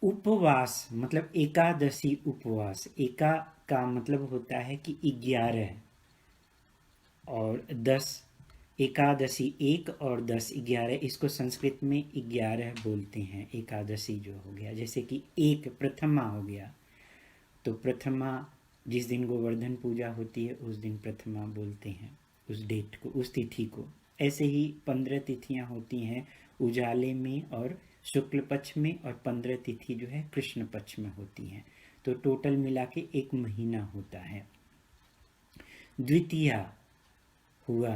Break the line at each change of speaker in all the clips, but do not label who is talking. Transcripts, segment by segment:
उपवास मतलब एकादशी उपवास। एका का मतलब होता है कि 11 और 10। एकादशी 1 और 10 11, इसको संस्कृत में 11 बोलते हैं। एकादशी जो हो गया, जैसे कि एक प्रथमा हो गया, तो प्रथमा जिस दिन गोवर्धन पूजा होती है उस दिन प्रथमा बोलते हैं, उस डेट को, उस तिथि को। ऐसे ही 15 तिथियां होती हैं उजाले में और शुक्ल पक्ष में, और 15 तिथि जो है कृष्ण पक्ष में होती हैं। तो टोटल मिला के एक महीना होता है। द्वितीया हुआ,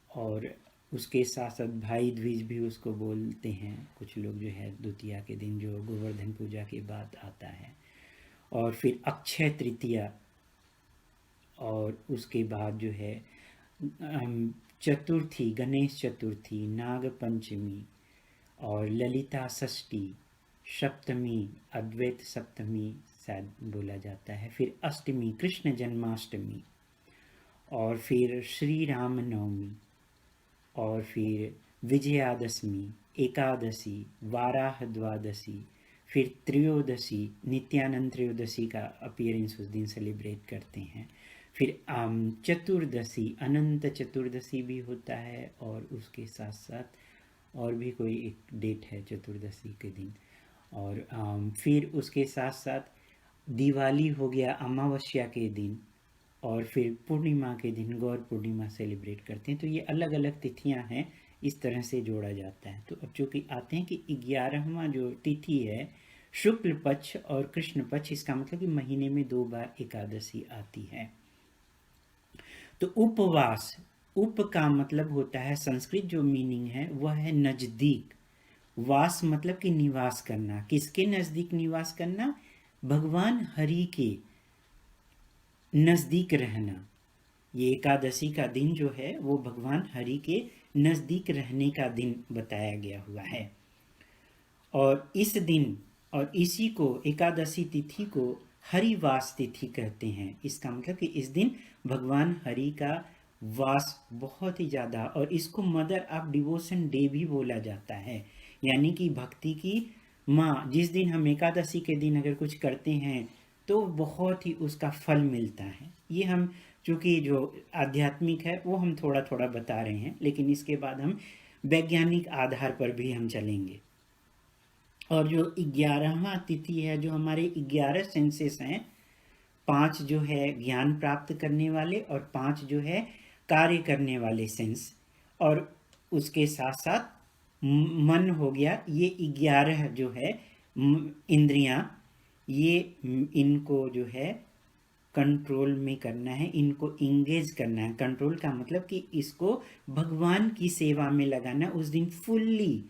और उसके साथ साथ भाई द्विज भी उसको बोलते हैं कुछ लोग, जो है द्वितीया के दिन, जो गोवर्धन पूजा के बाद आता है। और फिर अक्षय तृतीया, और उसके बाद जो है चतुर्थी, गणेश चतुर्थी, नाग पंचमी, और ललिता षष्ठी, सप्तमी, अद्वैत सप्तमी शायद बोला जाता है, फिर अष्टमी कृष्ण जन्माष्टमी, और फिर श्री राम नवमी, और फिर विजयादशमी, एकादशी, वाराह द्वादशी, फिर त्रयोदशी, नित्यानंद त्रयोदशी का अपीयरेंस उस दिन सेलिब्रेट करते हैं। फिर चतुर्दशी, अनंत चतुर्दशी भी होता है, और उसके साथ साथ और भी कोई एक डेट है चतुर्दशी के दिन। और फिर उसके साथ साथ दिवाली हो गया अमावस्या के दिन, और फिर पूर्णिमा के दिन गौर पूर्णिमा सेलिब्रेट करते हैं। तो ये अलग अलग तिथियां हैं, इस तरह से जोड़ा जाता है। तो अब चूँकि आते हैं कि 11वां जो तिथि है शुक्ल पक्ष और कृष्ण पक्ष, इसका मतलब कि महीने में 2 बार एकादशी आती है। तो उपवास, उप का मतलब होता है, संस्कृत जो मीनिंग है वह है नजदीक। वास मतलब कि निवास करना। किसके नजदीक निवास करना? भगवान हरि के नजदीक रहना। ये एकादशी का दिन जो है वो भगवान हरि के नजदीक रहने का दिन बताया गया हुआ है। और इस दिन और इसी को, एकादशी तिथि को हरिवास तिथि कहते हैं। इसका मतलब कि इस दिन भगवान हरि का वास बहुत ही ज़्यादा, और इसको मदर ऑफ डिवोशन डे भी बोला जाता है, यानी कि भक्ति की माँ। जिस दिन हम एकादशी के दिन अगर कुछ करते हैं तो बहुत ही उसका फल मिलता है। ये हम चूँकि जो आध्यात्मिक है वो हम थोड़ा थोड़ा बता रहे हैं, लेकिन इसके बाद हम वैज्ञानिक आधार पर भी हम चलेंगे। और जो 11वां तिथि है, जो हमारे 11 सेंसेस हैं, 5 जो है ज्ञान प्राप्त करने वाले, और 5 जो है कार्य करने वाले सेंस, और उसके साथ साथ मन हो गया। ये 11 जो है इंद्रियां, ये इनको जो है कंट्रोल में करना है, इनको इंगेज करना है। कंट्रोल का मतलब कि इसको भगवान की सेवा में लगाना, उस दिन फुल्ली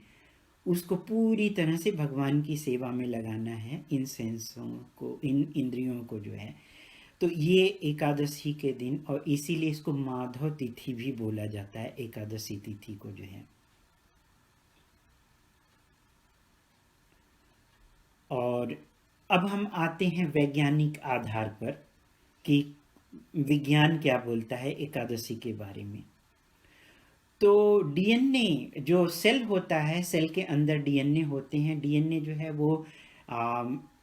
उसको पूरी तरह से भगवान की सेवा में लगाना है, इन सेंसों को, इन इंद्रियों को जो है। तो ये एकादशी के दिन, और इसीलिए इसको माधव तिथि भी बोला जाता है, एकादशी तिथि को जो है। और अब हम आते हैं वैज्ञानिक आधार पर कि विज्ञान क्या बोलता है एकादशी के बारे में। तो डीएनए जो सेल होता है, सेल के अंदर डीएनए होते हैं। डीएनए जो है वो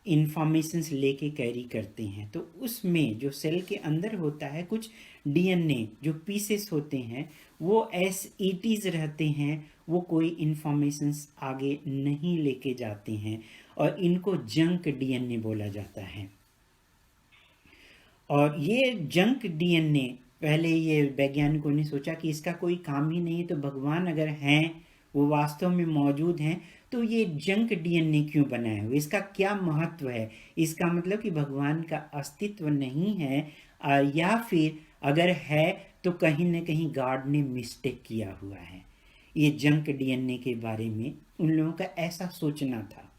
इंफॉर्मेशंस लेके कैरी करते हैं। तो उसमें जो सेल के अंदर होता है, कुछ डीएनए जो पीसेस होते हैं वो एस इटीज रहते हैं, वो कोई इंफॉर्मेशंस आगे नहीं लेके जाते हैं, और इनको जंक डीएनए बोला जाता है। और ये जंक डीएनए, पहले ये वैज्ञानिकों ने सोचा कि इसका कोई काम ही नहीं है, तो भगवान अगर हैं, वो वास्तव में मौजूद हैं, तो ये जंक डीएनए क्यों बनाए हुए, इसका क्या महत्व है? इसका मतलब कि भगवान का अस्तित्व नहीं है, या फिर अगर है तो कहीं ना कहीं गॉड ने मिस्टेक किया हुआ है। ये जंक डीएनए के बारे में उन लोगों का ऐसा सोचना था,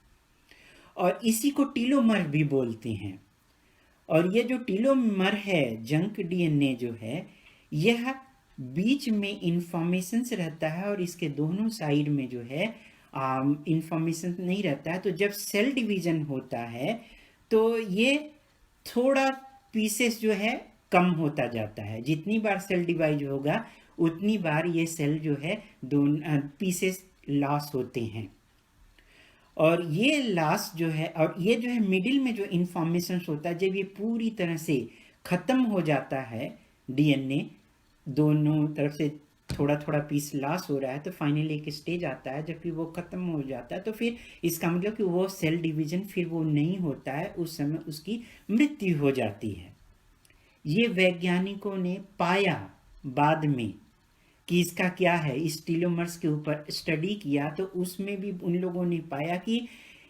और इसी को टीलोमर भी बोलते हैं। और ये जो टीलोमर है, जंक डीएनए जो है, यह बीच में इंफॉर्मेशन रहता है, और इसके दोनों साइड में जो है इंफॉर्मेशन नहीं रहता है। तो जब सेल डिवीजन होता है तो ये थोड़ा पीसेस जो है कम होता जाता है। जितनी बार सेल डिवाइड होगा उतनी बार ये सेल जो है दोनों पीसेस लॉस होते हैं। और ये लास्ट जो है, और ये जो है मिडिल में जो इंफॉर्मेशन होता है, जब ये पूरी तरह से खत्म हो जाता है, डीएनए दोनों तरफ से थोड़ा थोड़ा पीस लॉस हो रहा है, तो फाइनली एक स्टेज आता है जबकि वो खत्म हो जाता है, तो फिर इसका मतलब कि वो सेल डिवीजन फिर वो नहीं होता है, उस समय उसकी मृत्यु हो जाती है। ये वैज्ञानिकों ने पाया बाद में कि इसका क्या है, इस टीलोमर्स के ऊपर स्टडी किया तो उसमें भी उन लोगों ने पाया कि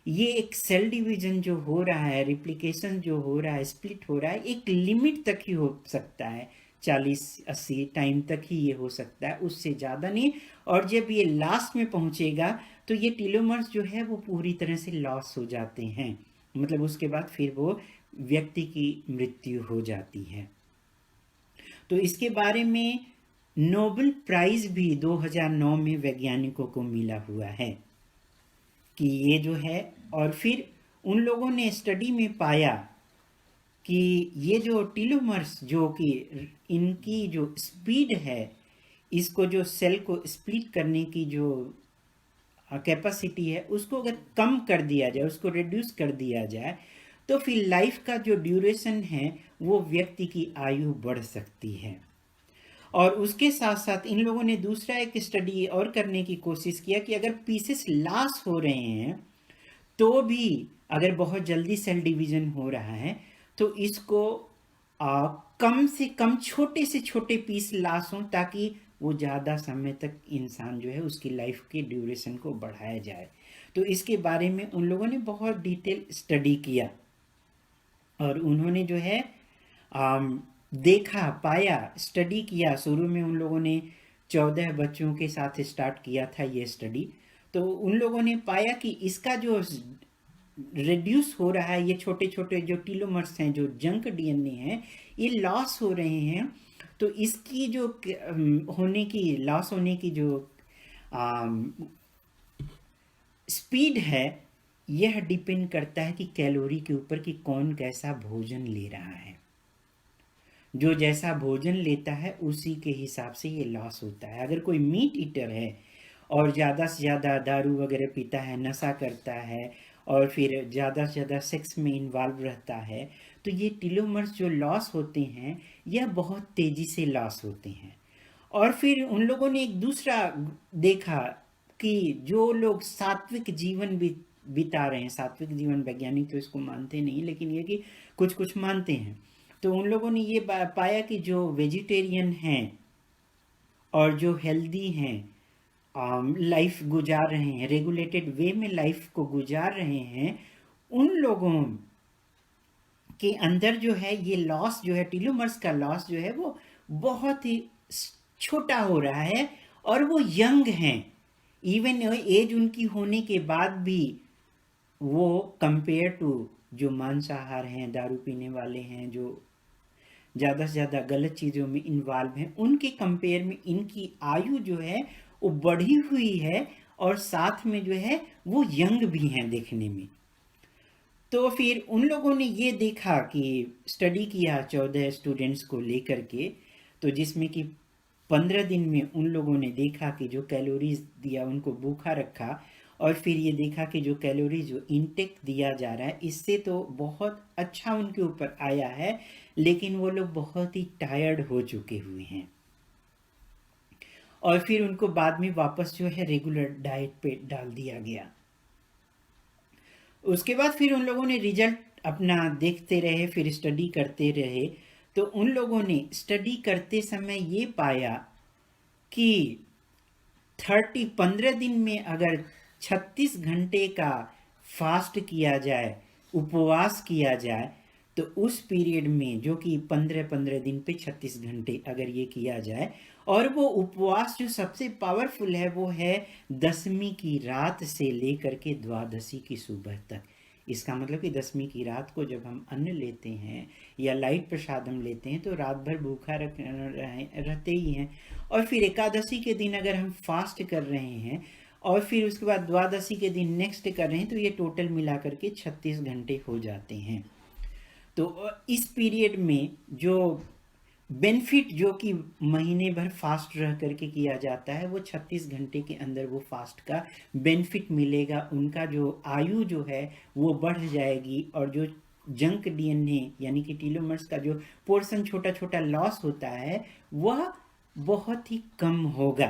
ये एक सेल डिवीजन जो हो रहा है, रिप्लिकेशन जो हो रहा है, स्प्लिट हो रहा है, एक लिमिट तक ही हो सकता है, 40-80 टाइम तक ही ये हो सकता है, उससे ज़्यादा नहीं। और जब ये लास्ट में पहुंचेगा तो ये टीलोमर्स जो है वो पूरी तरह से लॉस हो जाते हैं, मतलब उसके बाद फिर वो व्यक्ति की मृत्यु हो जाती है। तो इसके बारे में नोबेल प्राइज भी 2009 में वैज्ञानिकों को मिला हुआ है कि ये जो है, और फिर उन लोगों ने स्टडी में पाया कि ये जो टीलोमर्स जो कि इनकी जो स्पीड है, इसको जो सेल को स्प्लिट करने की जो कैपेसिटी है, उसको अगर कम कर दिया जाए, उसको रिड्यूस कर दिया जाए, तो फिर लाइफ का जो ड्यूरेशन है वो व्यक्ति की आयु बढ़ सकती है। और उसके साथ साथ इन लोगों ने दूसरा एक स्टडी और करने की कोशिश किया कि अगर पीसेस लॉस हो रहे हैं तो भी अगर बहुत जल्दी सेल डिवीजन हो रहा है तो इसको कम से कम छोटे से छोटे पीस लॉस हों, ताकि वो ज़्यादा समय तक इंसान जो है उसकी लाइफ के ड्यूरेशन को बढ़ाया जाए। तो इसके बारे में उन लोगों ने बहुत डिटेल स्टडी किया और उन्होंने जो है देखा, पाया, स्टडी किया। शुरू में उन लोगों ने 14 बच्चों के साथ स्टार्ट किया था ये स्टडी। तो उन लोगों ने पाया कि इसका जो रिड्यूस हो रहा है, ये छोटे छोटे जो टीलोमर्स हैं, जो जंक डीएनए हैं, ये लॉस हो रहे हैं। तो इसकी जो लॉस होने की जो स्पीड है, यह डिपेंड करता है कि कैलोरी के ऊपर कि कौन कैसा भोजन ले रहा है। जो जैसा भोजन लेता है उसी के हिसाब से ये लॉस होता है। अगर कोई मीट ईटर है और ज़्यादा से ज़्यादा दारू वगैरह पीता है, नशा करता है और फिर ज़्यादा से ज़्यादा सेक्स में इन्वॉल्व रहता है, तो ये टीलोमर्स जो लॉस होते हैं यह बहुत तेज़ी से लॉस होते हैं। और फिर उन लोगों ने एक दूसरा देखा कि जो लोग सात्विक जीवन बिता रहे हैं, सात्विक जीवन वैज्ञानिक तो इसको मानते नहीं, लेकिन ये कि कुछ कुछ मानते हैं, तो उन लोगों ने ये पाया कि जो वेजिटेरियन हैं और जो हेल्दी हैं, लाइफ गुजार रहे हैं, रेगुलेटेड वे में लाइफ को गुजार रहे हैं, उन लोगों के अंदर जो है ये लॉस जो है, टीलोमर्स का लॉस जो है वो बहुत ही छोटा हो रहा है और वो यंग हैं। इवन एज उनकी होने के बाद भी वो कंपेयर टू जो मांसाहार हैं, दारू पीने वाले हैं, जो ज़्यादा से ज़्यादा गलत चीज़ों में इन्वॉल्व हैं, उनके कंपेयर में इनकी आयु जो है वो बढ़ी हुई है और साथ में जो है वो यंग भी हैं देखने में। तो फिर उन लोगों ने ये देखा कि स्टडी किया 14 स्टूडेंट्स को लेकर के, तो जिसमें कि 15 दिन में उन लोगों ने देखा कि जो कैलोरीज दिया, उनको भूखा रखा, और फिर ये देखा कि जो कैलोरीज जो इनटेक दिया जा रहा है इससे तो बहुत अच्छा उनके ऊपर आया है, लेकिन वो लोग बहुत ही टायर्ड हो चुके हुए हैं। और फिर उनको बाद में वापस जो है रेगुलर डाइट पे डाल दिया गया। उसके बाद फिर उन लोगों ने रिजल्ट अपना देखते रहे, फिर स्टडी करते रहे। तो उन लोगों ने स्टडी करते समय ये पाया कि 15 दिन में अगर 36 घंटे का फास्ट किया जाए, उपवास किया जाए, तो उस पीरियड में जो कि 15 दिन पे 36 घंटे अगर ये किया जाए, और वो उपवास जो सबसे पावरफुल है वो है 10वीं की रात से लेकर के द्वादशी की सुबह तक। इसका मतलब कि 10वीं की रात को जब हम अन्न लेते हैं या लाइट प्रसादम लेते हैं तो रात भर भूखा रहते ही हैं, और फिर एकादशी के दिन अगर हम फास्ट कर रहे हैं और फिर उसके बाद द्वादशी के दिन नेक्स्ट कर रहे हैं, तो ये टोटल मिला करके 36 घंटे हो जाते हैं। तो इस पीरियड में जो बेनिफिट जो कि महीने भर फास्ट रह करके किया जाता है, वो 36 घंटे के अंदर वो फास्ट का बेनिफिट मिलेगा। उनका जो आयु जो है वो बढ़ जाएगी, और जो जंक डीएनए यानी कि टीलोमर्स का जो पोर्शन छोटा छोटा लॉस होता है वह बहुत ही कम होगा।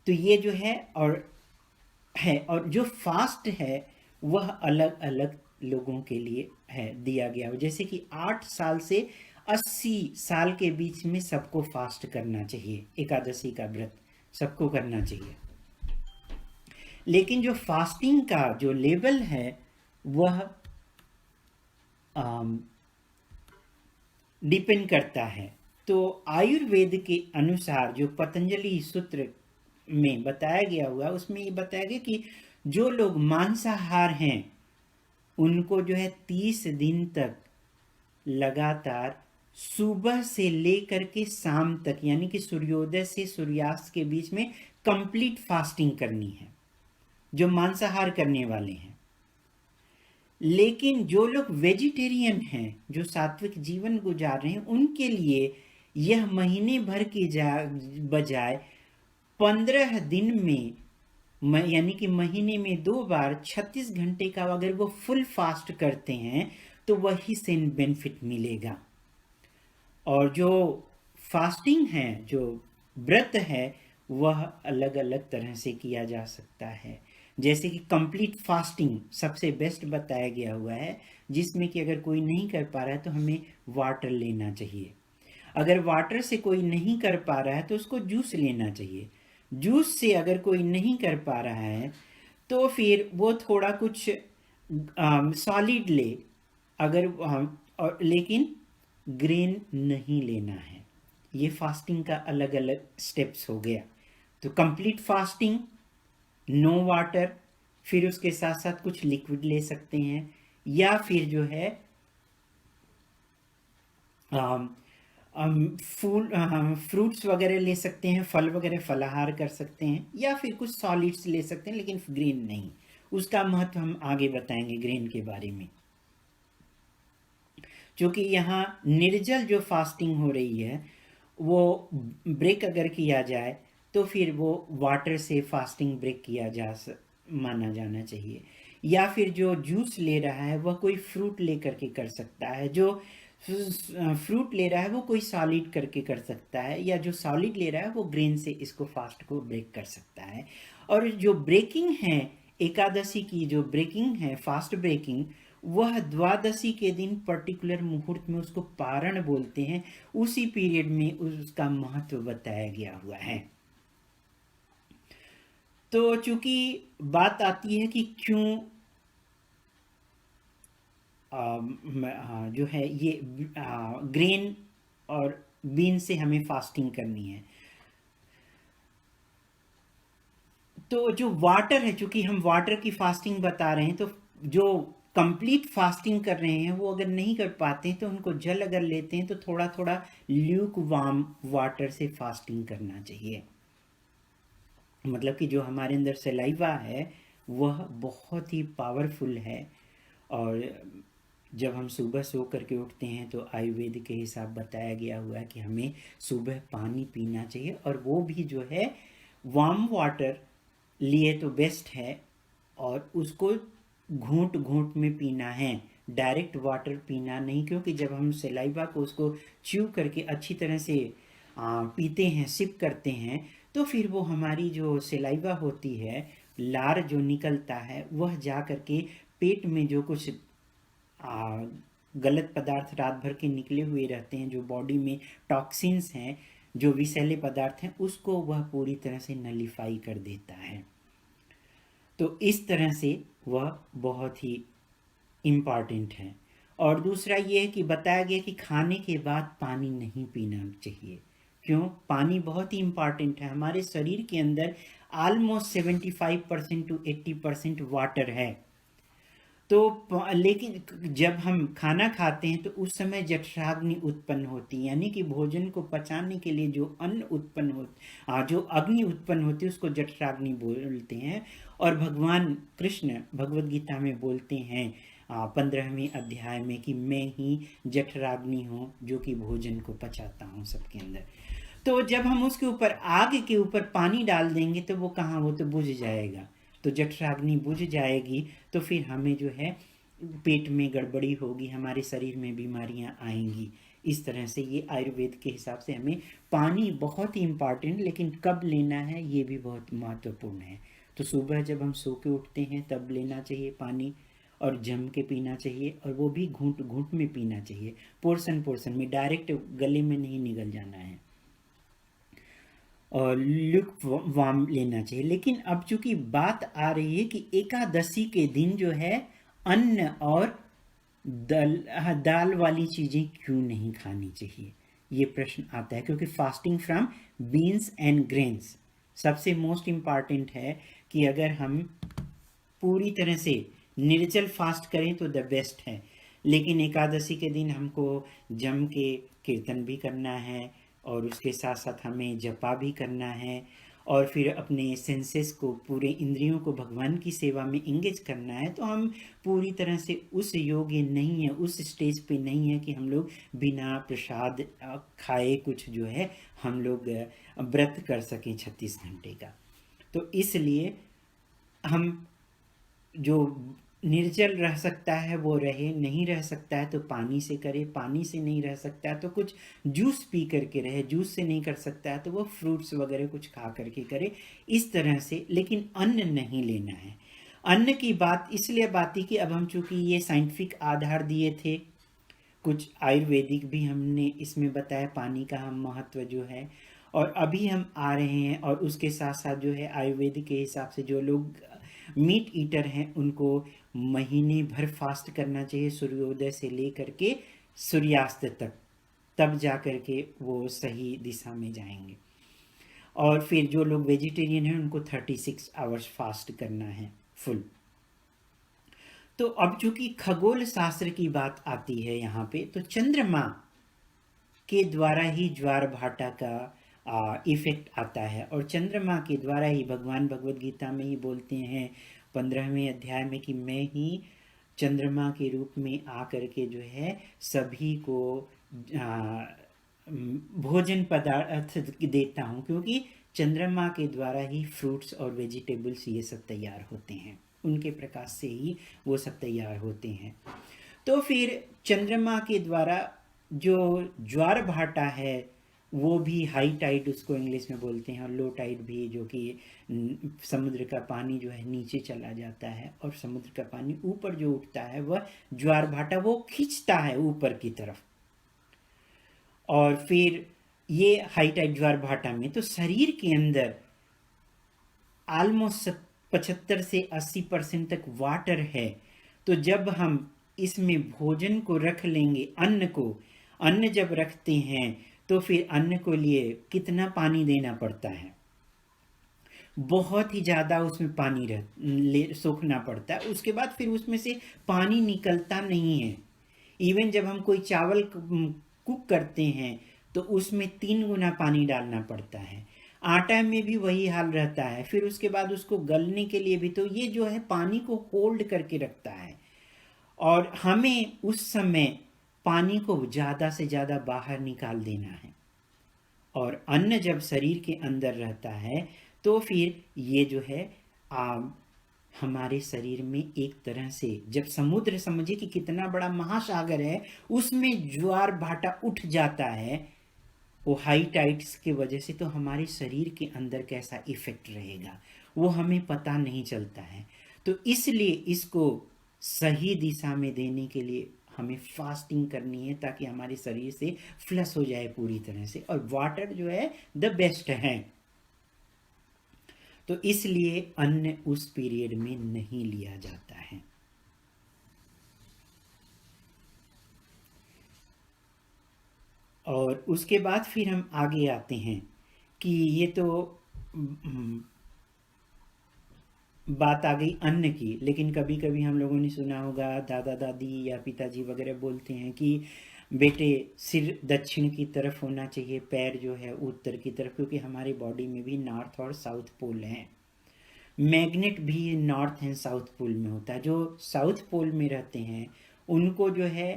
तो ये जो और जो फास्ट है वह अलग अलग लोगों के लिए है दिया गया हो। जैसे कि 8 साल से 80 साल के बीच में सबको फास्ट करना चाहिए, एकादशी का व्रत सबको करना चाहिए। लेकिन जो फास्टिंग का जो लेवल है वह डिपेंड करता है। तो आयुर्वेद के अनुसार जो पतंजलि सूत्र में बताया गया हुआ, उसमें ये बताया गया कि जो लोग मांसाहार हैं उनको जो है 30 दिन तक लगातार सुबह से लेकर के शाम तक, यानी कि सूर्योदय से सूर्यास्त के बीच में कंप्लीट फास्टिंग करनी है, जो मांसाहार करने वाले हैं। लेकिन जो लोग वेजिटेरियन हैं, जो सात्विक जीवन गुजार रहे हैं, उनके लिए यह महीने भर की बजाय 15 दिन में, यानी कि महीने में 2 बार 36 घंटे का अगर वो फुल फास्ट करते हैं तो वही सेम बेनिफिट मिलेगा। और जो फास्टिंग है, जो व्रत है, वह अलग अलग तरह से किया जा सकता है। जैसे कि कंप्लीट फास्टिंग सबसे बेस्ट बताया गया हुआ है, जिसमें कि अगर कोई नहीं कर पा रहा है तो हमें वाटर लेना चाहिए। अगर वाटर से कोई नहीं कर पा रहा है तो उसको जूस लेना चाहिए। जूस से अगर कोई नहीं कर पा रहा है तो फिर वो थोड़ा कुछ सॉलिड ले, अगर और लेकिन ग्रेन नहीं लेना है। ये फास्टिंग का अलग अलग स्टेप्स हो गया। तो कंप्लीट फास्टिंग, नो वाटर, फिर उसके साथ साथ कुछ लिक्विड ले सकते हैं, या फिर जो है फ्रूट्स वगैरह ले सकते हैं, फल वगैरह फलाहार कर सकते हैं, या फिर कुछ सॉलिड्स ले सकते हैं, लेकिन ग्रेन नहीं। उसका महत्व हम आगे बताएंगे ग्रेन के बारे में। क्योंकि यहाँ निर्जल जो फास्टिंग हो रही है वो ब्रेक अगर किया जाए तो फिर वो वाटर से फास्टिंग ब्रेक माना जाना चाहिए। या फिर जो जूस ले रहा है वह कोई फ्रूट ले करके कर सकता है, जो फ्रूट ले रहा है वो कोई सॉलिड करके कर सकता है, या जो सॉलिड ले रहा है वो ग्रेन से इसको फास्ट को ब्रेक कर सकता है। और जो ब्रेकिंग है एकादशी की, जो ब्रेकिंग है फास्ट ब्रेकिंग, वह द्वादशी के दिन पर्टिकुलर मुहूर्त में, उसको पारण बोलते हैं, उसी पीरियड में उसका महत्व बताया गया हुआ है। तो चूंकि बात आती है कि क्यों जो है ये ग्रेन और बीन से हमें फास्टिंग करनी है, तो जो वाटर है, चूंकि हम वाटर की फास्टिंग बता रहे हैं, तो जो कंप्लीट फास्टिंग कर रहे हैं वो अगर नहीं कर पाते हैं तो उनको जल अगर लेते हैं तो थोड़ा थोड़ा ल्यूक वार्म वाटर से फास्टिंग करना चाहिए। मतलब कि जो हमारे अंदर सलाइवा है वह बहुत ही पावरफुल है। और जब हम सुबह सो करके उठते हैं तो आयुर्वेद के हिसाब बताया गया हुआ है कि हमें सुबह पानी पीना चाहिए, और वो भी जो है वार्म वाटर लिए तो बेस्ट है, और उसको घूंट घूंट में पीना है, डायरेक्ट वाटर पीना नहीं। क्योंकि जब हम सलाइवा को उसको च्यू करके अच्छी तरह से पीते हैं, सिप करते हैं, तो फिर वो हमारी जो सलाइवा होती है, लार जो निकलता है, वह जा करके पेट में जो कुछ गलत पदार्थ रात भर के निकले हुए रहते हैं, जो बॉडी में टॉक्सिन्स हैं, जो विषैले पदार्थ हैं, उसको वह पूरी तरह से नलीफाई कर देता है। तो इस तरह से वह बहुत ही इम्पॉर्टेंट है। और दूसरा ये है कि बताया गया कि खाने के बाद पानी नहीं पीना चाहिए। क्यों? पानी बहुत ही इम्पॉर्टेंट है। हमारे शरीर के अंदर ऑलमोस्ट 75% टू 80% वाटर है। तो लेकिन जब हम खाना खाते हैं तो उस समय जठराग्नि उत्पन्न होती है, यानी कि भोजन को पचाने के लिए जो अन्न उत्पन्न हो, जो अग्नि उत्पन्न होती है, उसको जठराग्नि बोलते हैं। और भगवान कृष्ण भगवद गीता में बोलते हैं 15वें अध्याय में कि मैं ही जठराग्नि हूँ जो कि भोजन को पचाता हूँ सबके अंदर। तो जब हम उसके ऊपर आग के ऊपर पानी डाल देंगे तो वो कहाँ, वो तो बुझ जाएगा। तो जठराग्नि बुझ जाएगी तो फिर हमें जो है पेट में गड़बड़ी होगी, हमारे शरीर में बीमारियां आएंगी। इस तरह से ये आयुर्वेद के हिसाब से हमें पानी बहुत ही इम्पॉर्टेंट, लेकिन कब लेना है ये भी बहुत महत्वपूर्ण है। तो सुबह जब हम सो के उठते हैं तब लेना चाहिए पानी, और जम के पीना चाहिए, और वो भी घूंट घूंट में पीना चाहिए, पोर्शन पोर्शन में, डायरेक्ट गले में नहीं निगल जाना है। और लुक वार्म लेना चाहिए। लेकिन अब चूंकि बात आ रही है कि एकादशी के दिन जो है अन्न और दाल वाली चीज़ें क्यों नहीं खानी चाहिए, ये प्रश्न आता है। क्योंकि fasting from beans and grains सबसे मोस्ट इम्पॉर्टेंट है कि अगर हम पूरी तरह से निर्जल फास्ट करें तो द बेस्ट है। लेकिन एकादशी के दिन हमको जम के कीर्तन भी करना है, और उसके साथ साथ हमें जपा भी करना है, और फिर अपने सेंसेस को, पूरे इंद्रियों को भगवान की सेवा में इंगेज करना है। तो हम पूरी तरह से उस योग्य नहीं है, उस स्टेज पे नहीं है कि हम लोग बिना प्रसाद खाए कुछ जो है हम लोग व्रत कर सकें 36 घंटे का। तो इसलिए हम जो निर्जल रह सकता है वो रहे, नहीं रह सकता है तो पानी से करे, पानी से नहीं रह सकता है तो कुछ जूस पी करके रहे, जूस से नहीं कर सकता है तो वो फ्रूट्स वगैरह कुछ खा करके करे, इस तरह से। लेकिन अन्न नहीं लेना है। अन्न की बात इसलिए बात की अब हम चूंकि ये साइंटिफिक आधार दिए थे, कुछ आयुर्वेदिक भी हमने इसमें बताया, पानी का हम महत्व जो है, और अभी हम आ रहे हैं। और उसके साथ साथ जो है आयुर्वेदिक के हिसाब से जो लोग मीट ईटर हैं उनको महीने भर फास्ट करना चाहिए, सूर्योदय से लेकर के सूर्यास्त तक, तब जा कर के वो सही दिशा में जाएंगे। और फिर जो लोग वेजिटेरियन हैं उनको 36 आवर्स फास्ट करना है फुल। तो अब चूंकि खगोल शास्त्र की बात आती है यहाँ पे, तो चंद्रमा के द्वारा ही ज्वार भाटा का इफेक्ट आता है, और चंद्रमा के द्वारा ही भगवान भगवद गीता में ही बोलते हैं 15वें अध्याय में कि मैं ही चंद्रमा के रूप में आकर के जो है सभी को भोजन पदार्थ देता हूँ, क्योंकि चंद्रमा के द्वारा ही फ्रूट्स और वेजिटेबल्स ये सब तैयार होते हैं, उनके प्रकाश से ही वो सब तैयार होते हैं। तो फिर चंद्रमा के द्वारा जो ज्वार भाटा है वो भी हाई टाइड उसको इंग्लिश में बोलते हैं, और लो टाइड भी, जो कि समुद्र का पानी जो है नीचे चला जाता है और समुद्र का पानी ऊपर जो उठता है वह ज्वार भाटा वो खींचता है ऊपर की तरफ। और फिर ये हाई टाइड ज्वार भाटा में तो शरीर के अंदर ऑलमोस्ट 75 से 80% तक वाटर है। तो जब हम इसमें भोजन को रख लेंगे, अन्न जब रखते हैं तो फिर अन्न को लिए कितना पानी देना पड़ता है, बहुत ही ज़्यादा उसमें पानी सोखना पड़ता है। उसके बाद फिर उसमें से पानी निकलता नहीं है। इवन जब हम कोई चावल कुक करते हैं तो उसमें 3 गुना पानी डालना पड़ता है। आटा में भी वही हाल रहता है। फिर उसके बाद उसको गलने के लिए भी, तो ये जो है पानी को होल्ड करके रखता है, और हमें उस समय पानी को ज़्यादा से ज़्यादा बाहर निकाल देना है। और अन्न जब शरीर के अंदर रहता है तो फिर ये जो है हमारे शरीर में एक तरह से, जब समुद्र समझिए कि कितना बड़ा महासागर है, उसमें ज्वार भाटा उठ जाता है वो हाई टाइड्स की वजह से, तो हमारे शरीर के अंदर कैसा इफेक्ट रहेगा वो हमें पता नहीं चलता है। तो इसलिए इसको सही दिशा में देने के लिए हमें फास्टिंग करनी है, ताकि हमारे शरीर से फ्लश हो जाए पूरी तरह से। और वाटर जो है द बेस्ट है। तो इसलिए अन्न उस पीरियड में नहीं लिया जाता है। और उसके बाद फिर हम आगे आते हैं कि ये तो बात आ गई अन्न की। लेकिन कभी कभी हम लोगों ने सुना होगा, दादा दादी या पिताजी वगैरह बोलते हैं कि बेटे सिर दक्षिण की तरफ होना चाहिए, पैर जो है उत्तर की तरफ, क्योंकि हमारी बॉडी में भी नॉर्थ और साउथ पोल हैं। मैग्नेट भी नॉर्थ एंड साउथ पोल में होता है। जो साउथ पोल में रहते हैं उनको जो है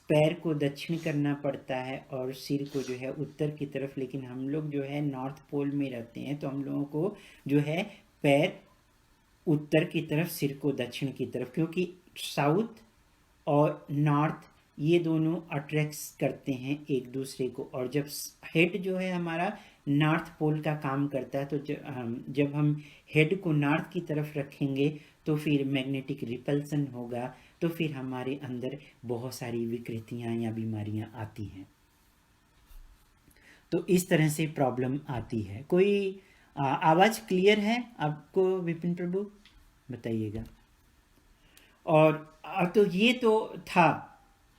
पैर को दक्षिण करना पड़ता है और सिर को जो है उत्तर की तरफ, लेकिन हम लोग जो है नॉर्थ पोल में रहते हैं तो हम लोगों को जो है पैर उत्तर की तरफ, सिर को दक्षिण की तरफ, क्योंकि साउथ और नॉर्थ ये दोनों अट्रैक्ट्स करते हैं एक दूसरे को। और जब हेड जो है हमारा नॉर्थ पोल का काम करता है तो जब हम हेड को नॉर्थ की तरफ रखेंगे तो फिर मैग्नेटिक रिपल्सन होगा, तो फिर हमारे अंदर बहुत सारी विकृतियां या बीमारियां आती हैं। तो इस तरह से प्रॉब्लम आती है। कोई आवाज़ क्लियर है आपको विपिन प्रभु, बताइएगा। और तो ये तो था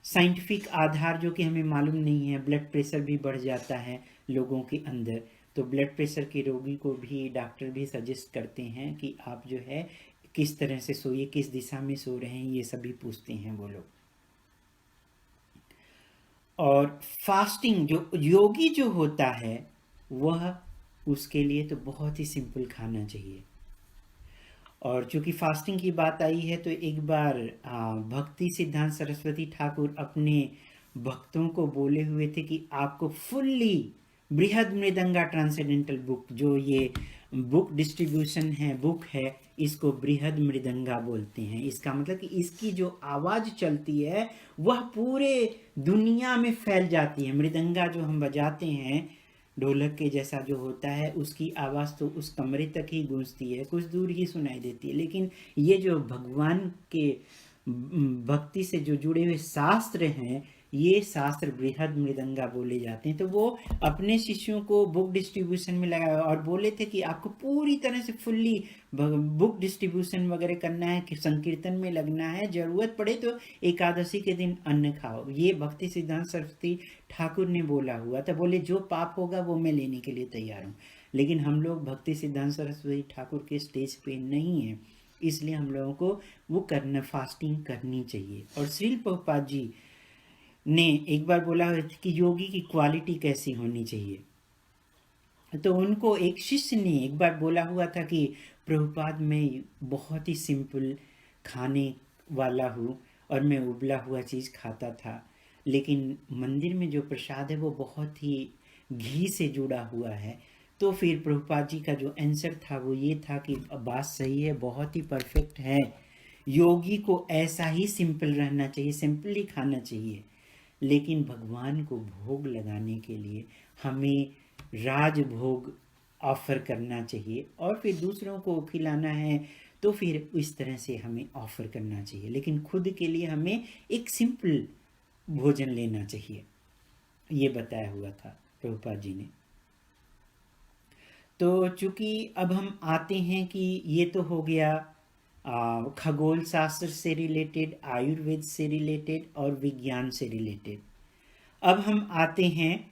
साइंटिफिक आधार जो कि हमें मालूम नहीं है। ब्लड प्रेशर भी बढ़ जाता है लोगों के अंदर, तो ब्लड प्रेशर के रोगी को भी डॉक्टर भी सजेस्ट करते हैं कि आप जो है किस तरह से सोइए, किस दिशा में सो रहे हैं, ये सभी पूछते हैं वो लोग। और फास्टिंग जो योगी जो होता है वह, उसके लिए तो बहुत ही सिंपल खाना चाहिए। और चूंकि फास्टिंग की बात आई है तो एक बार भक्ति सिद्धांत सरस्वती ठाकुर अपने भक्तों को बोले हुए थे कि आपको फुल्ली बृहद मृदंगा ट्रांसेंडेंटल बुक, जो ये बुक डिस्ट्रीब्यूशन है, बुक है, इसको बृहद मृदंगा बोलते हैं। इसका मतलब कि इसकी जो आवाज़ चलती है वह पूरे दुनिया में फैल जाती है। मृदंगा जो हम बजाते हैं, ढोलक के जैसा जो होता है, उसकी आवाज़ तो उस कमरे तक ही गूंजती है, कुछ दूर ही सुनाई देती है। लेकिन ये जो भगवान के भक्ति से जो जुड़े हुए शास्त्र हैं, ये शास्त्र बृहद मृदंगा बोले जाते हैं। तो वो अपने शिष्यों को बुक डिस्ट्रीब्यूशन में लगाया और बोले थे कि आपको पूरी तरह से फुल्ली बुक डिस्ट्रीब्यूशन वगैरह करना है, कि संकीर्तन में लगना है, जरूरत पड़े तो एकादशी के दिन अन्न खाओ। ये भक्ति सिद्धांत सरस्वती ठाकुर ने बोला हुआ था। बोले जो पाप होगा वो मैं लेने के लिए तैयार हूँ। लेकिन हम लोग भक्ति सिद्धांत सरस्वती ठाकुर के स्टेज पे नहीं है, इसलिए हम लोगों को वो करना, फास्टिंग करनी चाहिए। और श्रील प्रभुपाद जी ने एक बार बोला कि योगी की क्वालिटी कैसी होनी चाहिए, तो उनको एक शिष्य ने एक बार बोला हुआ था कि प्रभुपाद मैं बहुत ही सिंपल खाने वाला हूँ और मैं उबला हुआ चीज़ खाता था, लेकिन मंदिर में जो प्रसाद है वो बहुत ही घी से जुड़ा हुआ है। तो फिर प्रभुपाद जी का जो आंसर था वो ये था कि बात सही है, बहुत ही परफेक्ट है, योगी को ऐसा ही सिंपल रहना चाहिए, सिंपल ही खाना चाहिए, लेकिन भगवान को भोग लगाने के लिए हमें राजभोग ऑफर करना चाहिए, और फिर दूसरों को खिलाना है तो फिर इस तरह से हमें ऑफर करना चाहिए, लेकिन खुद के लिए हमें एक सिंपल भोजन लेना चाहिए। ये बताया हुआ था प्रभुपाद जी ने। तो चूंकि अब हम आते हैं कि ये तो हो गया खगोल शास्त्र से रिलेटेड, आयुर्वेद से रिलेटेड और विज्ञान से रिलेटेड। अब हम आते हैं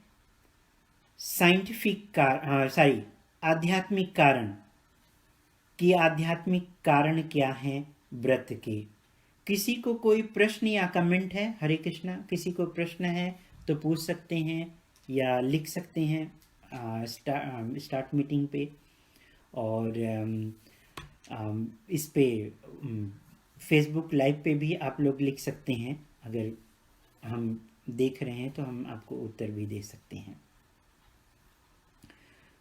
आध्यात्मिक कारण कि आध्यात्मिक कारण क्या है व्रत के। किसी को कोई प्रश्न या कमेंट है? हरे कृष्णा। किसी को प्रश्न है तो पूछ सकते हैं या लिख सकते हैं स्टार्ट मीटिंग पे, और इस पे फेसबुक लाइव पे भी आप लोग लिख सकते हैं। अगर हम देख रहे हैं तो हम आपको उत्तर भी दे सकते हैं।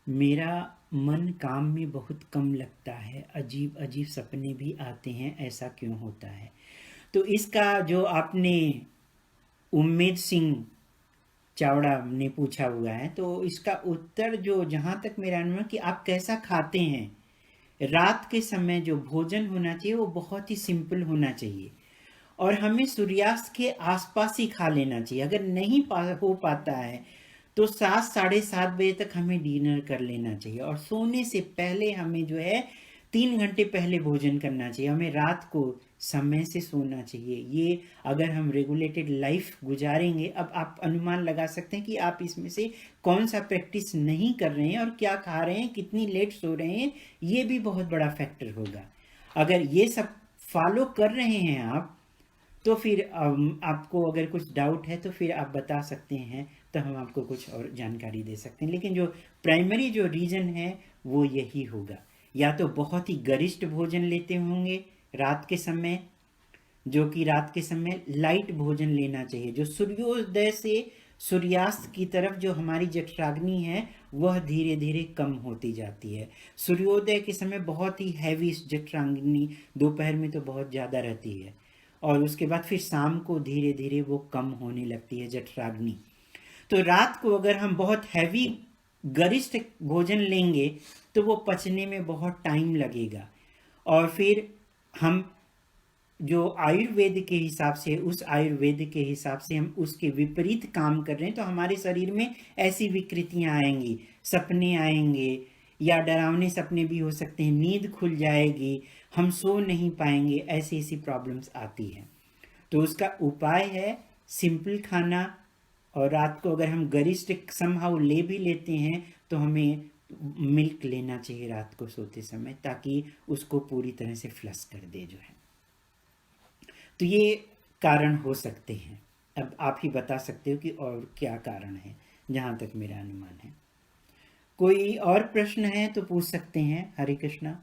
मेरा मन काम में बहुत कम लगता है, अजीब अजीब सपने भी आते हैं, ऐसा क्यों होता है? तो इसका जो आपने उम्मेद सिंह चावड़ा ने पूछा हुआ है, तो इसका उत्तर जो जहाँ तक मेरा अनुभव कि आप कैसा खाते हैं, रात के समय जो भोजन होना चाहिए वो बहुत ही सिंपल होना चाहिए, और हमें सूर्यास्त के आसपास ही खा लेना चाहिए। अगर नहीं हो पाता है तो 7 साढ़े 7 बजे तक हमें डिनर कर लेना चाहिए, और सोने से पहले हमें जो है 3 घंटे पहले भोजन करना चाहिए। हमें रात को समय से सोना चाहिए। ये अगर हम रेगुलेटेड लाइफ गुजारेंगे, अब आप अनुमान लगा सकते हैं कि आप इसमें से कौन सा प्रैक्टिस नहीं कर रहे हैं और क्या खा रहे हैं, कितनी लेट सो रहे हैं, ये भी बहुत बड़ा फैक्टर होगा। अगर ये सब फॉलो कर रहे हैं आप, तो फिर आपको अगर कुछ डाउट है तो फिर आप बता सकते हैं, तो हम आपको कुछ और जानकारी दे सकते हैं। लेकिन जो प्राइमरी जो रीज़न है वो यही होगा या तो बहुत ही गरिष्ठ भोजन लेते होंगे रात के समय, जो कि रात के समय लाइट भोजन लेना चाहिए। जो सूर्योदय से सूर्यास्त की तरफ जो हमारी जठराग्नि है वह धीरे धीरे कम होती जाती है। सूर्योदय के समय बहुत ही हैवी जठराग्नि दोपहर में तो बहुत ज़्यादा रहती है, और उसके बाद फिर शाम को धीरे धीरे वो कम होने लगती है जठराग्नि। तो रात को अगर हम बहुत हैवी गरिष्ठ भोजन लेंगे तो वो पचने में बहुत टाइम लगेगा, और फिर हम जो आयुर्वेद के हिसाब से, उस आयुर्वेद के हिसाब से हम उसके विपरीत काम कर रहे हैं, तो हमारे शरीर में ऐसी विकृतियां आएंगी, सपने आएंगे, या डरावने सपने भी हो सकते हैं, नींद खुल जाएगी, हम सो नहीं पाएंगे, ऐसी ऐसी प्रॉब्लम्स आती हैं। तो उसका उपाय है सिंपल खाना, और रात को अगर हम गरिष्ठ समहाउ ले भी लेते हैं तो हमें मिल्क लेना चाहिए रात को सोते समय, ताकि उसको पूरी तरह से फ्लश कर दे जो है। तो ये कारण हो सकते हैं। अब आप ही बता सकते हो कि और क्या कारण है, जहाँ तक मेरा अनुमान है। कोई और प्रश्न है तो पूछ सकते हैं। हरे कृष्णा।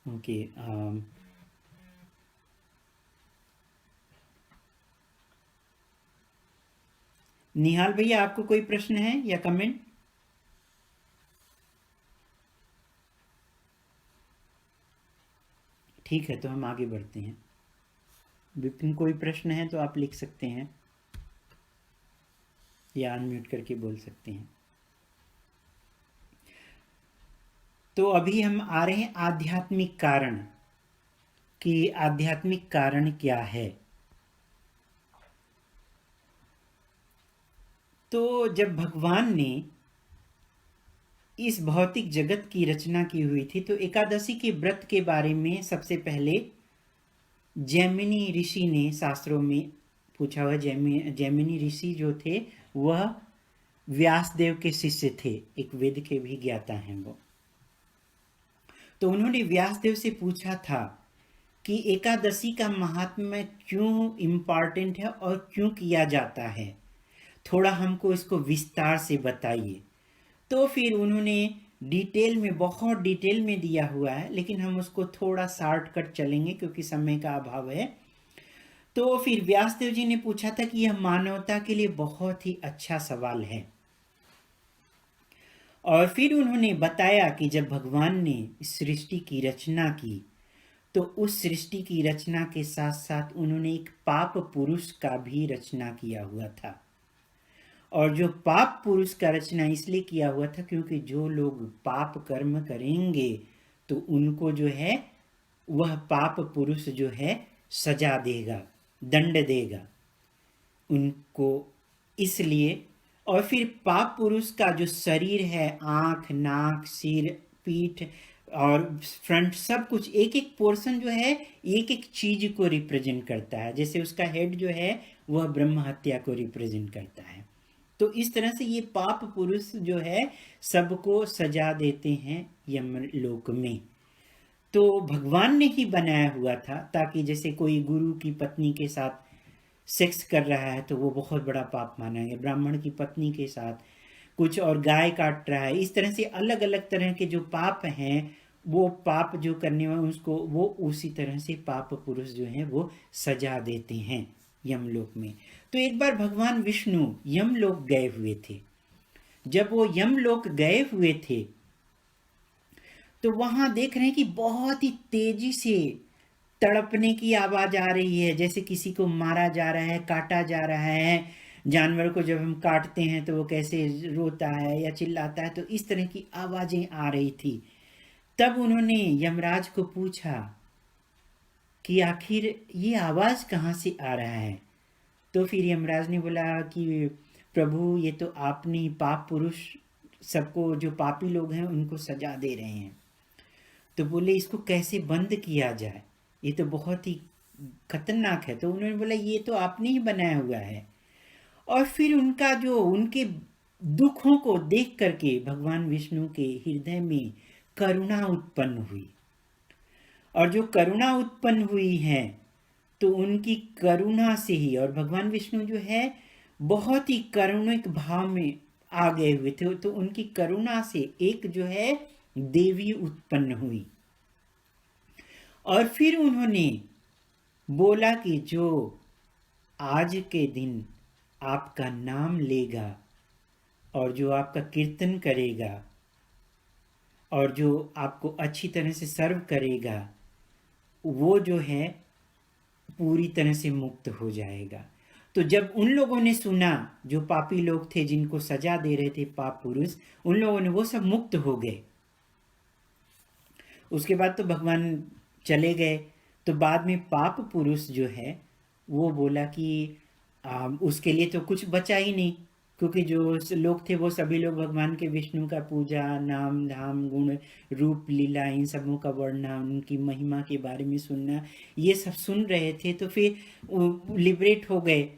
ओके, निहाल भैया आपको कोई प्रश्न है या कमेंट? ठीक है, तो हम आगे बढ़ते हैं। विपिन, कोई प्रश्न है तो आप लिख सकते हैं या अनम्यूट करके बोल सकते हैं। तो अभी हम आ रहे हैं आध्यात्मिक कारण, कि आध्यात्मिक कारण क्या है। तो जब भगवान ने इस भौतिक जगत की रचना की हुई थी, तो एकादशी के व्रत के बारे में सबसे पहले जैमिनी ऋषि ने शास्त्रों में पूछा हुआ। जैमिनी ऋषि जो थे वह व्यासदेव के शिष्य थे, एक वेद के भी ज्ञाता हैं वो। तो उन्होंने व्यासदेव से पूछा था कि एकादशी का महात्म्य क्यों इम्पॉर्टेंट है और क्यों किया जाता है, थोड़ा हमको इसको विस्तार से बताइए। तो फिर उन्होंने डिटेल में, बहुत डिटेल में दिया हुआ है, लेकिन हम उसको थोड़ा शॉर्टकट चलेंगे क्योंकि समय का अभाव है। तो फिर व्यासदेव जी ने पूछा था कि यह मानवता के लिए बहुत ही अच्छा सवाल है, और फिर उन्होंने बताया कि जब भगवान ने सृष्टि की रचना की, तो उस सृष्टि की रचना के साथ साथ उन्होंने एक पाप पुरुष का भी रचना किया हुआ था। और जो पाप पुरुष का रचना इसलिए किया हुआ था क्योंकि जो लोग पाप कर्म करेंगे तो उनको जो है वह पाप पुरुष जो है सजा देगा, दंड देगा उनको, इसलिए। और फिर पाप पुरुष का जो शरीर है, आंख, नाक, सिर, पीठ और फ्रंट, सब कुछ, एक एक पोर्शन जो है एक एक चीज को रिप्रेजेंट करता है। जैसे उसका हेड जो है वह ब्रह्म हत्या को रिप्रेजेंट करता है। तो इस तरह से ये पाप पुरुष जो है सबको सजा देते हैं यमलोक में। तो भगवान ने ही बनाया हुआ था, ताकि जैसे कोई गुरु की पत्नी के साथ सेक्स कर रहा है तो वो बहुत बड़ा पाप माना है, ब्राह्मण की पत्नी के साथ कुछ, और गाय काट रहा है, इस तरह से अलग अलग तरह के जो पाप हैं, वो पाप जो करने वाले उसको वो उसी तरह से पाप पुरुष जो हैं वो सजा देते हैं यमलोक में। तो एक बार भगवान विष्णु यमलोक गए हुए थे। जब वो यमलोक गए हुए थे तो वहां देख रहे हैं कि बहुत ही तेजी से तड़पने की आवाज आ रही है, जैसे किसी को मारा जा रहा है, काटा जा रहा है। जानवर को जब हम काटते हैं तो वो कैसे रोता है या चिल्लाता है, तो इस तरह की आवाजें आ रही थी। तब उन्होंने यमराज को पूछा कि आखिर ये आवाज कहाँ से आ रहा है। तो फिर यमराज ने बोला कि प्रभु, ये तो आपने पाप पुरुष सबको, जो पापी लोग हैं उनको सजा दे रहे हैं। तो बोले इसको कैसे बंद किया जाए, ये तो बहुत ही खतरनाक है। तो उन्होंने बोला ये तो आपने ही बनाया हुआ है। और फिर उनका जो, उनके दुखों को देख करके भगवान विष्णु के हृदय में करुणा उत्पन्न हुई, और जो करुणा उत्पन्न हुई है तो उनकी करुणा से ही, और भगवान विष्णु जो है बहुत ही करुणिक भाव में आ गए हुए थे, तो उनकी करुणा से एक जो है देवी उत्पन्न हुई। और फिर उन्होंने बोला कि जो आज के दिन आपका नाम लेगा और जो आपका कीर्तन करेगा और जो आपको अच्छी तरह से सर्व करेगा, वो जो है पूरी तरह से मुक्त हो जाएगा। तो जब उन लोगों ने सुना, जो पापी लोग थे जिनको सजा दे रहे थे पाप पुरुष, उन लोगों ने, वो सब मुक्त हो गए। उसके बाद तो भगवान चले गए। तो बाद में पाप पुरुष जो है वो बोला कि उसके लिए तो कुछ बचा ही नहीं, क्योंकि जो लोग थे वो सभी लोग भगवान के विष्णु का पूजा, नाम धाम गुण रूप लीला इन सबों का वर्णन, उनकी महिमा के बारे में सुनना, ये सब सुन रहे थे। तो फिर लिबरेट हो गए।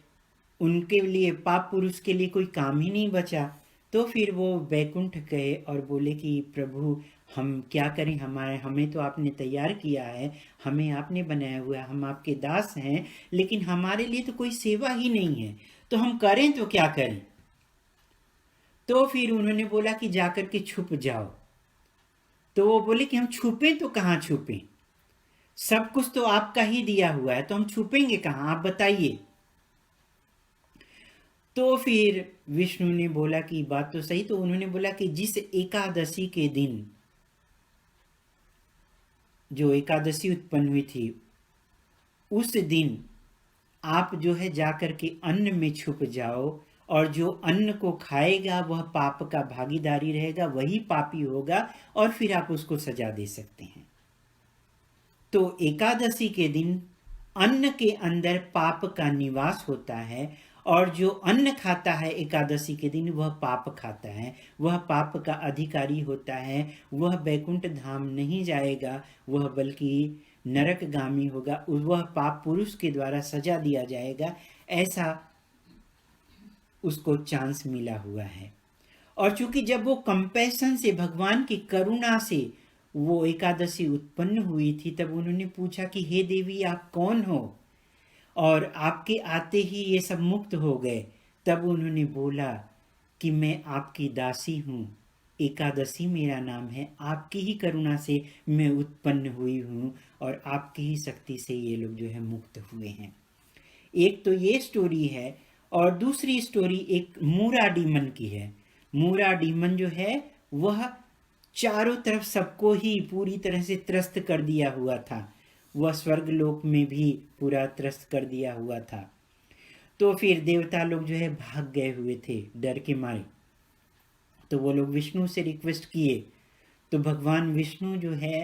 उनके लिए, पाप पुरुष के लिए कोई काम ही नहीं बचा। तो फिर वो बैकुंठ गए और बोले कि प्रभु हम क्या करें, हमें तो आपने तैयार किया है, हमें आपने बनाया हुआ है, हम आपके दास हैं, लेकिन हमारे लिए तो कोई सेवा ही नहीं है, तो हम करें तो क्या करें। तो फिर उन्होंने बोला कि जाकर के छुप जाओ। तो वो बोले कि हम छुपें तो कहाँ छुपें, सब कुछ तो आपका ही दिया हुआ है, तो हम छुपेंगे कहाँ, आप बताइए। तो फिर विष्णु ने बोला कि बात तो सही। तो उन्होंने बोला कि जिस एकादशी के दिन जो एकादशी उत्पन्न हुई थी, उस दिन आप जो है जाकर के अन्न में छुप जाओ, और जो अन्न को खाएगा वह पाप का भागीदारी रहेगा, वही पापी होगा, और फिर आप उसको सजा दे सकते हैं। तो एकादशी के दिन अन्न के अंदर पाप का निवास होता है, और जो अन्न खाता है एकादशी के दिन वह पाप खाता है, वह पाप का अधिकारी होता है, वह बैकुंठ धाम नहीं जाएगा, वह बल्कि नरकगामी होगा, वह पाप पुरुष के द्वारा सजा दिया जाएगा, ऐसा उसको चांस मिला हुआ है। और चूंकि जब वो कंपैशन से, भगवान की करुणा से वो एकादशी उत्पन्न हुई थी, तब उन्होंने पूछा कि हे देवी आप कौन हो, और आपके आते ही ये सब मुक्त हो गए। तब उन्होंने बोला कि मैं आपकी दासी हूँ, एकादशी मेरा नाम है, आपकी ही करुणा से मैं उत्पन्न हुई हूँ, और आपकी ही शक्ति से ये लोग जो है मुक्त हुए हैं। एक तो ये स्टोरी है, और दूसरी स्टोरी एक मूरा डीमन की है। मूरा डीमन जो है वह चारों तरफ सबको ही पूरी तरह से त्रस्त कर दिया हुआ था, वह स्वर्गलोक में भी पूरा त्रस्त कर दिया हुआ था। तो फिर देवता लोग जो है भाग गए हुए थे डर के मारे। तो वो लोग विष्णु से रिक्वेस्ट किए, तो भगवान विष्णु जो है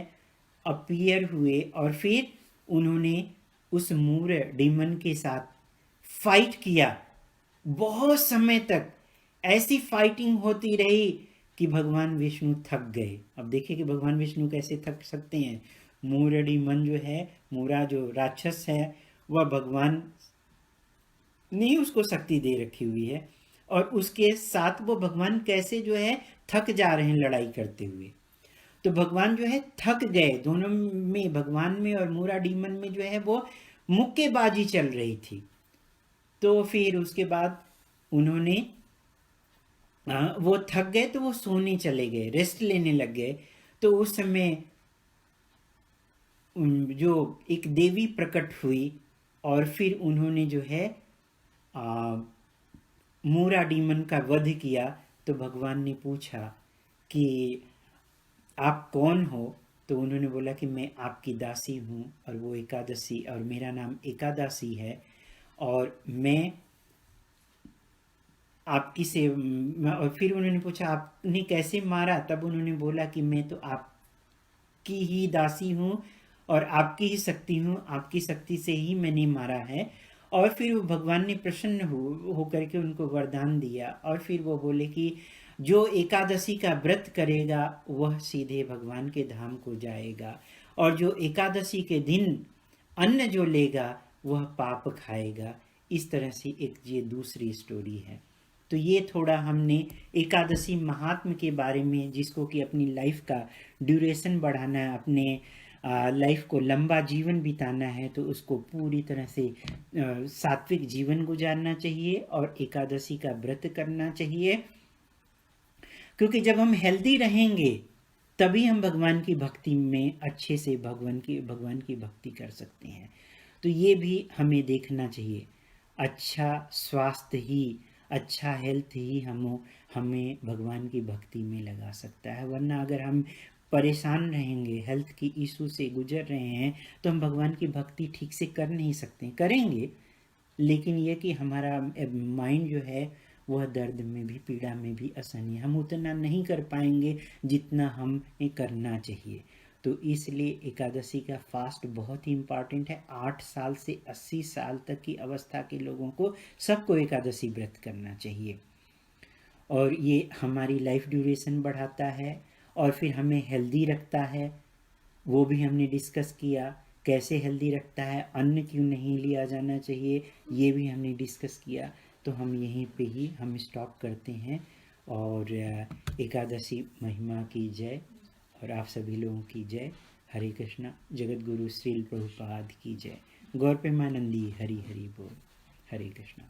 अपीयर हुए, और फिर उन्होंने उस मूर डीमन के साथ फाइट किया। बहुत समय तक ऐसी फाइटिंग होती रही कि भगवान विष्णु थक गए। अब देखिए कि भगवान विष्णु कैसे थक सकते हैं। मूरडी मन जो है, मूरा जो राक्षस है, वह भगवान ने उसको शक्ति दे रखी हुई है, और उसके साथ वो भगवान कैसे जो है थक जा रहे हैं लड़ाई करते हुए। तो भगवान जो है थक गए, दोनों में, भगवान में और मूरा डीमन में जो है वो मुक्केबाजी चल रही थी। तो फिर उसके बाद उन्होंने वो थक गए, तो वो सोने चले गए, रेस्ट लेने लग गए। तो उस समय जो एक देवी प्रकट हुई, और फिर उन्होंने जो है मूरा डीमन का वध किया। तो भगवान ने पूछा कि आप कौन हो। तो उन्होंने बोला कि मैं आपकी दासी हूँ, और वो एकादशी, और मेरा नाम एकादशी है, और मैं आपकी से। और फिर उन्होंने पूछा आपने कैसे मारा। तब उन्होंने बोला कि मैं तो आपकी ही दासी हूँ, और आपकी ही शक्ति हूँ, आपकी शक्ति से ही मैंने मारा है। और फिर भगवान ने प्रसन्न हो करके उनको वरदान दिया, और फिर वो बोले कि जो एकादशी का व्रत करेगा वह सीधे भगवान के धाम को जाएगा, और जो एकादशी के दिन अन्न जो लेगा वह पाप खाएगा। इस तरह से एक ये दूसरी स्टोरी है। तो ये थोड़ा हमने एकादशी महात्म के बारे में, जिसको कि अपनी लाइफ का ड्यूरेशन बढ़ाना है, अपने लाइफ को लंबा जीवन बिताना है, तो उसको पूरी तरह से सात्विक जीवन गुजारना चाहिए, और एकादशी का व्रत करना चाहिए, क्योंकि जब हम हेल्दी रहेंगे तभी हम भगवान की भक्ति में अच्छे से भगवान की भक्ति कर सकते हैं। तो ये भी हमें देखना चाहिए। अच्छा स्वास्थ्य ही, अच्छा हेल्थ ही हमें भगवान की भक्ति में लगा सकता है। वरना अगर हम परेशान रहेंगे, हेल्थ की इशू से गुजर रहे हैं, तो हम भगवान की भक्ति ठीक से कर नहीं सकते। करेंगे लेकिन ये कि हमारा माइंड जो है वह दर्द में भी, पीड़ा में भी असहनीय, हम उतना नहीं कर पाएंगे जितना हमें करना चाहिए। तो इसलिए एकादशी का फास्ट बहुत ही इम्पॉर्टेंट है। 8 साल से 80 साल तक की अवस्था के लोगों को, सबको एकादशी व्रत करना चाहिए। और ये हमारी लाइफ ड्यूरेशन बढ़ाता है और फिर हमें हेल्दी रखता है। वो भी हमने डिस्कस किया, कैसे हेल्दी रखता है, अन्न क्यों नहीं लिया जाना चाहिए, ये भी हमने डिस्कस किया। तो हम यहीं पे ही हम स्टॉप करते हैं। और एकादशी महिमा की जय और आप सभी लोगों की जय। हरे कृष्णा। जगत गुरु श्रील प्रभुपाद की जय। गौर प्रेमानंदी हरि हरि बोल। हरे कृष्णा।